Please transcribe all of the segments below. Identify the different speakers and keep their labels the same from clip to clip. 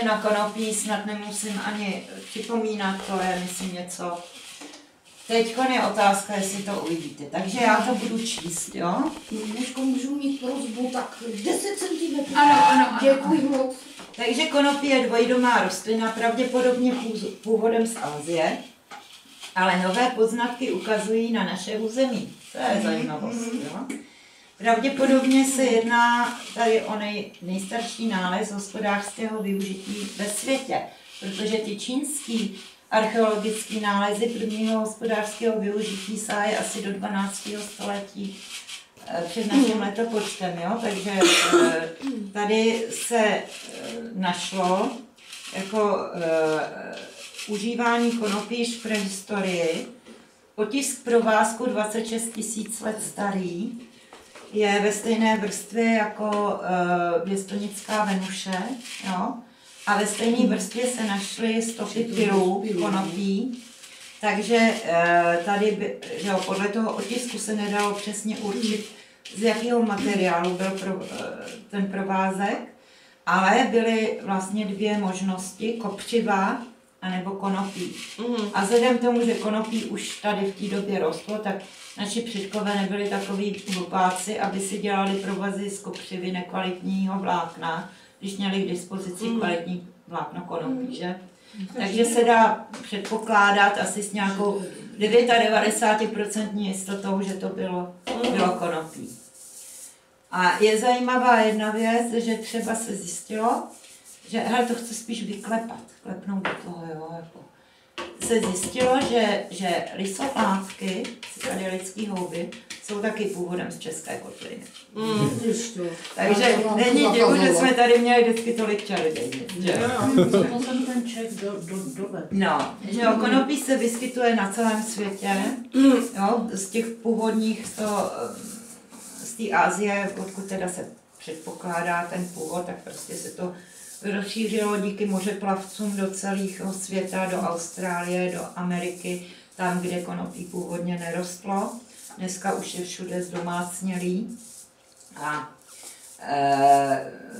Speaker 1: Na konopí snad nemusím ani připomínat, to je, myslím, něco. Teď je otázka, jestli to uvidíte. Takže já to budu číst, jo?
Speaker 2: Dneska můžu mít prosbu, tak 10 cm.
Speaker 3: Ano.
Speaker 2: Děkuji moc.
Speaker 1: Takže konopí je dvojdomá rostlina, pravděpodobně původem z Asie, ale nové poznatky ukazují na naše území. To je zajímavost, jo? Pravděpodobně se jedná tady o nejstarší nález hospodářského využití ve světě, protože ty čínský archeologické nálezy prvního hospodářského využití sáhají asi do 12. století před naším letopočtem. Jo? Takže tady se našlo jako užívání konopí již v prehistorii. Otisk provázku 26 000 let starý je ve stejné vrstvě jako věstonická Venuše. Jo? A ve stejné vrstvě se našly stopy pilů konopí, takže tady že jo, podle toho otisku se nedalo přesně určit, z jakého materiálu byl ten provázek, ale byly vlastně dvě možnosti, kopřiva anebo konopí. A vzhledem k tomu, že konopí už tady v té době rostlo, tak naši předkové nebyli takový hlupáci, aby si dělali provazy z kopřivy nekvalitního vlákna, když měli k dispozici kvalitní vlákno konopí, že? Takže se dá předpokládat asi s nějakou 99% jistotou, že to bylo konopí. A je zajímavá jedna věc, že třeba se zjistilo, že, hele, to chci spíš vyklepat, klepnout do toho, jo, jako. Se zjistilo, že lysopátky, tady lidský houby, jsou taky původem z České kotliny. Takže není divu, že jsme tady měli vždycky tolik čarodějnic.
Speaker 3: To jsem ten Čech dovedl.
Speaker 1: No, že jo, konopí se vyskytuje na celém světě, jo, z těch původních, z té Asie, odkud teda se předpokládá ten původ, tak prostě se to rozšířilo díky mořeplavcům do celého světa, do Austrálie, do Ameriky, tam, kde konopí původně nerostlo. Dneska už je všude zdomácnělý. A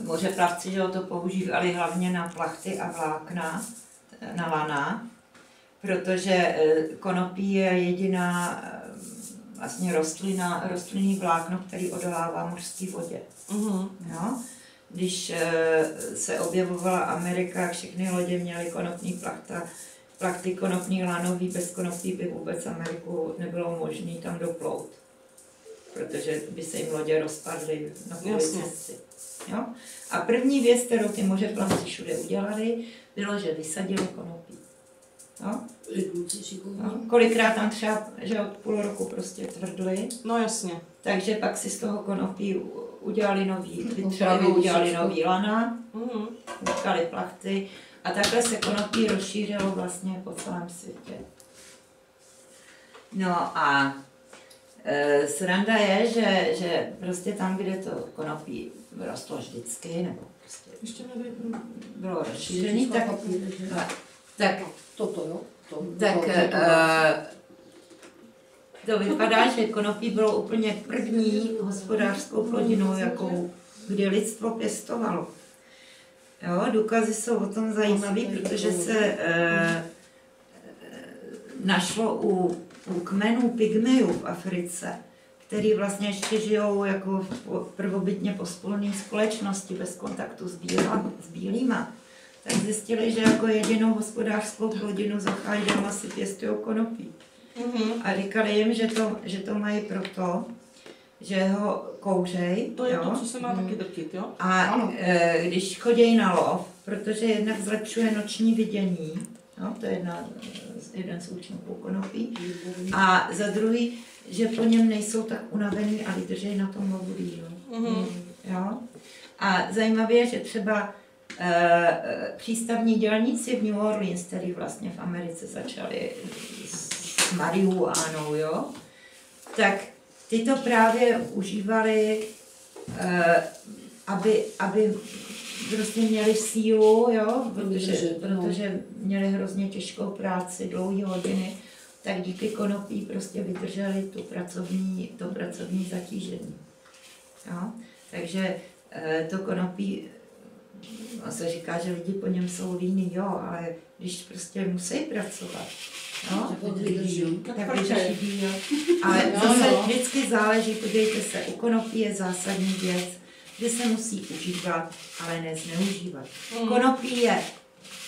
Speaker 1: mořeplavci, že to používali hlavně na plachty a vlákna, na lana, protože konopí je jediná vlastně rostlinný vlákno, který odolává mořské vodě. Jo? Když se objevovala Amerika, všechny lodě měly konopní plachty konopní lanový, bez konopí by vůbec Ameriku nebylo možné tam doplout, protože by se jim lodě rozpadly na půli cesty. Jo? A první věc, kterou ty mořeplavci všude udělali, bylo, že vysadili konopí. Jo? Kolikrát tam třeba, že od půl roku prostě tvrdli.
Speaker 4: No jasně.
Speaker 1: Takže pak si z toho konopí udělali nový lana, utkali plachty a takhle se konopí rozšířilo vlastně po celém světě. No a sranda je, že prostě tam, kde to konopí rostlo vždycky, nebo prostě bylo rozšířený, tak to vypadá, že konopí bylo úplně první hospodářskou plodinou, jakou kdy lidstvo pěstovalo. Jo, důkazy jsou o tom zajímavé, protože se našlo u kmenů pygmejů v Africe, který vlastně ještě žijou jako prvobytně pospolné společnosti bez kontaktu s bílýma. Tak zjistili, že jako jedinou hospodářskou plodinu za chajdama si pěstují konopí. A říkali jim, že to mají proto, že ho kouřej.
Speaker 4: To je to, co se má taky drtit, jo?
Speaker 1: A když chodí na lov, protože jednak zlepšuje noční vidění, no, to je jeden z účinků konopí, a za druhý, že po něm nejsou tak unavený a vydrží na tom lovu díl. Jo? A zajímavé je, že třeba přístavní dělníci v New Orleans, který vlastně v Americe začali s marihuánou, jo, tak ty to právě užívali, aby prostě měli sílu, jo, protože měli hrozně těžkou práci, dlouhé hodiny, tak díky konopí prostě vydrželi to pracovní zatížení. Jo. Takže to konopí on se říká, že lidi po něm jsou líní, jo, ale když prostě musí pracovat, no, tak vydrží, jo. Ale zase vždycky záleží, podívejte se, u konopí je zásadní věc, že se musí užívat, ale ne zneužívat. Konopí je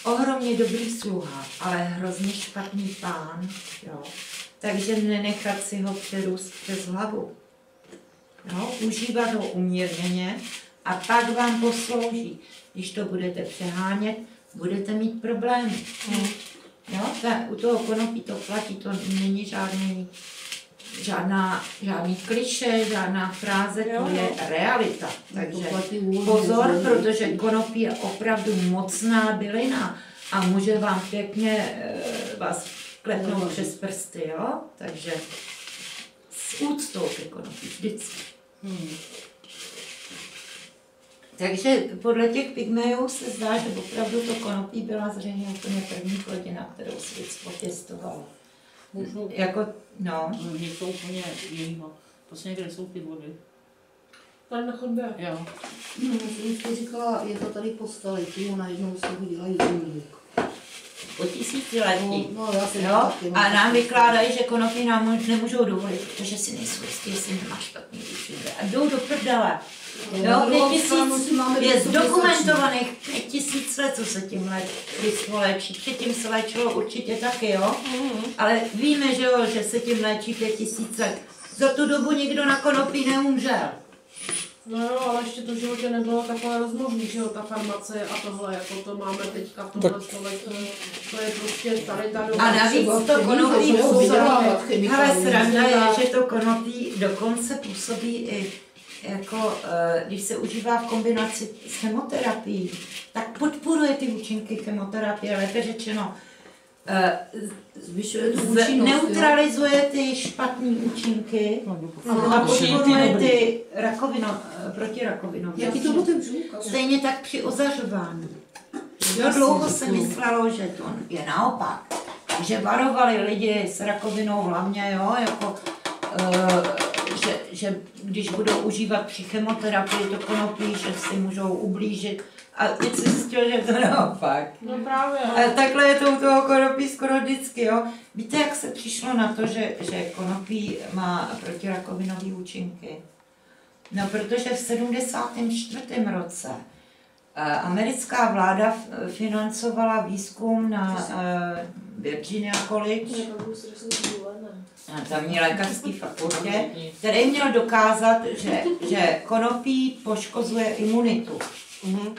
Speaker 1: ohromně dobrý sluha, ale hrozně špatný pán, jo. Takže nenechat si ho přerůst přes hlavu. Jo, užívat ho umírněně a pak vám poslouží. Když to budete přehánět, budete mít problémy. Jo, u toho konopí to platí, to není žádný klišé, žádná fráze, to je realita. Takže pozor, protože konopí je opravdu mocná bylina a může vám pěkně vás klepnout přes prsty, jo? Takže s úctou ke konopí vždycky. Takže podle těch pygmejů se zdá, že opravdu to konopí byla zřejmě úplně první plodina, kterou svět pěstoval. Jako, no.
Speaker 3: Něco úplně jiného. Prostě někde jsou ty vody.
Speaker 2: Tady na chodbě.
Speaker 3: Jo.
Speaker 2: No, já jsem říkala, je to tady po staletí a najednou se ho dělají zemník.
Speaker 1: Po tisíciletí.
Speaker 2: No, já jsem
Speaker 1: jo?
Speaker 2: taky,
Speaker 1: A nám vykládají, že konopí nám nemůžou dovolit, protože si nejsou jistí, jestli nemá špatný účinky. A jdou do prdele. Jo, 5000 je zdokumentovaných 5000 let, co se tím lidstvo léčí. Předtím se léčilo určitě taky, jo? Ale víme, že jo, že se tím léčí 5000 let. Za tu dobu nikdo na konopí neumřel.
Speaker 4: No jo, ale ještě to v životě nebylo takové rozmožný, že jo, ta farmace a tohle, jako to máme teďka v tomhle století, to je prostě tady ta doba.
Speaker 1: A navíc to konopí působí, hele, sranda je, že to konopí dokonce působí i jako, když se užívá v kombinaci s chemoterapií, tak podporuje ty účinky chemoterapie, lépe řečeno, neutralizuje ty špatné účinky a podporuje ty protirakovinové.
Speaker 2: Jaký to bude
Speaker 1: Stejně tak při ozařování. Jo, dlouho se myslelo, že to je naopak. Takže varovali lidi s rakovinou hlavně, jo, jako, že když budou užívat při chemoterapii to konopí, že si můžou ublížit. A teď se zjistil, že to naopak.
Speaker 4: No právě.
Speaker 1: A takhle je to u toho konopí skoro vždycky, jo. Víte, jak se přišlo na to, že konopí má protirakovinové účinky? No, protože v 74. roce americká vláda financovala výzkum na Virginia College, na tamní lékařské fakultě, který měl dokázat, že konopí poškozuje imunitu.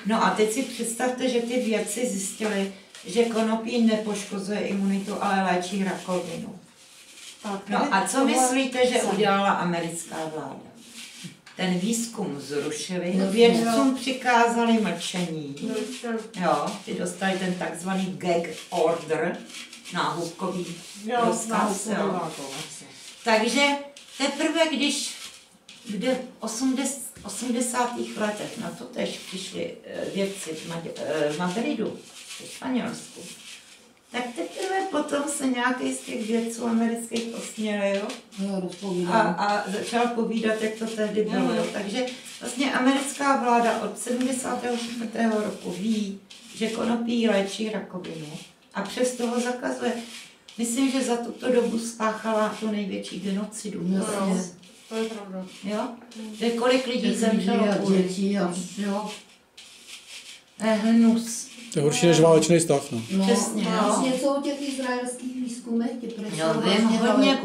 Speaker 1: No a teď si představte, že ty vědci zjistili, že konopí nepoškozuje imunitu, ale léčí rakovinu. No a co myslíte, že udělala americká vláda? Ten výzkum zrušili, vědcům přikázali mlčení, jo, ty dostali ten takzvaný gag order, náhubkový rozkaz, jo. Takže teprve, když v 80. letech na to tež přišli vědci v Madridu, v Španělsku, tak teprve potom se nějaký z těch vědců amerických osmělil a začal povídat, jak to tehdy bylo. Takže vlastně americká vláda od 74. roku ví, že konopí léčí rakovinu a přesto ho zakazuje. Myslím, že za tuto dobu spáchala tu největší genocidu.
Speaker 4: To je pravda.
Speaker 1: Jo? Že kolik lidí zemřelo kvůli. Hnus.
Speaker 5: To je horší než válečný stav, no.
Speaker 1: Přesně, no.
Speaker 2: Něco o těch izraelských výzkumech,
Speaker 1: No, vím hodně,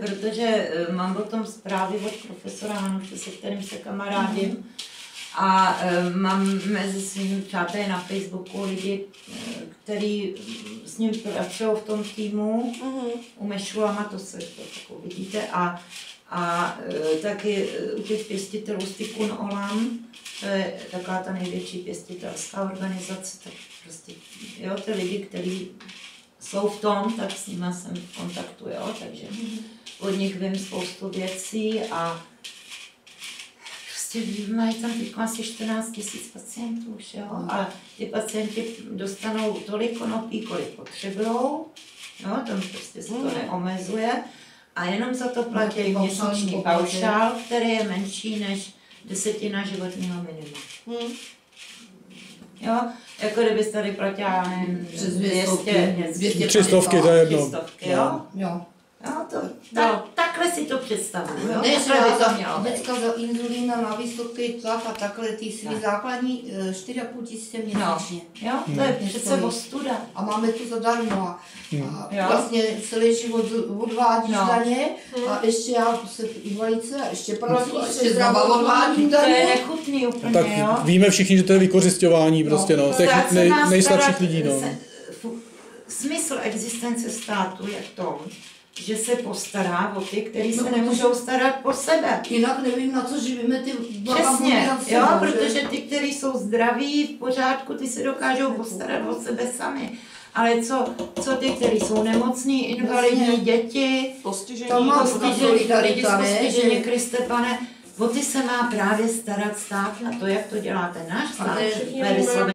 Speaker 1: protože mám o tom zprávy od profesora Hanuše, se kterým se kamarádím. A mám mezi svými přáteli na Facebooku lidi, kteří s ním pracují v tom týmu, u Mešulama, to se to vidíte, a taky u těch pěstitelů Tikkun Olam, to je taková ta největší pěstitelská organizace, tak prostě, jo, ty lidi, kteří jsou v tom, tak s nimi jsem v kontaktu, jo, takže od nich vím spoustu věcí a prostě mají tam teď asi 14 000 pacientů už, jo, a ty pacienti dostanou tolik konopí, kolik potřebujou, jo, tam prostě se to neomezuje a jenom za to platí měsíční paušál, který je menší než 10% životního minima. jo, jako kdybyste tady platila, já nevím,
Speaker 2: Přes
Speaker 1: 200,
Speaker 5: 300, to je jedno.
Speaker 1: 300, jo.
Speaker 2: Jo.
Speaker 1: Jo, takhle si to představuju, jo.
Speaker 2: Ne,
Speaker 1: Takhle by to mělo být.
Speaker 2: Děcka za inzulína na vysoký tlak a takhle ty svý základní 4,5 tisíce měsíčně.
Speaker 1: Jo, to je přece ostuda.
Speaker 2: A máme to zadarmo a
Speaker 1: Jo.
Speaker 2: vlastně celý život odvádíš daně a ještě já se invalice a ještě pracuji, ještě znova odvádím
Speaker 1: To je
Speaker 2: daně.
Speaker 1: nechutný úplně,
Speaker 5: Tak
Speaker 1: jo.
Speaker 5: víme všichni, že to je vykořisťování prostě, no, těch
Speaker 1: Stát se má
Speaker 5: nejslabších
Speaker 1: starat-
Speaker 5: lidí, no.
Speaker 1: Smysl existence státu je v tom, že se postará o ty, kteří se nemůžou starat po sebe.
Speaker 2: Jinak nevím, na co živíme ty
Speaker 1: Přesně, jo, protože ty, kteří jsou zdraví, v pořádku, ty se dokážou postarat o sebe sami. Ale co ty, kteří jsou nemocní, invalidní,
Speaker 2: Jasně.
Speaker 1: děti,
Speaker 4: Postižení.
Speaker 2: To má
Speaker 1: postižení, lidi
Speaker 2: solidarita,
Speaker 1: s
Speaker 2: ne,
Speaker 1: postižením,
Speaker 2: že-
Speaker 1: Kriste Pane, o ty se má právě starat stát na to, jak to děláte náš stát.
Speaker 2: Ale
Speaker 1: ve vyslovené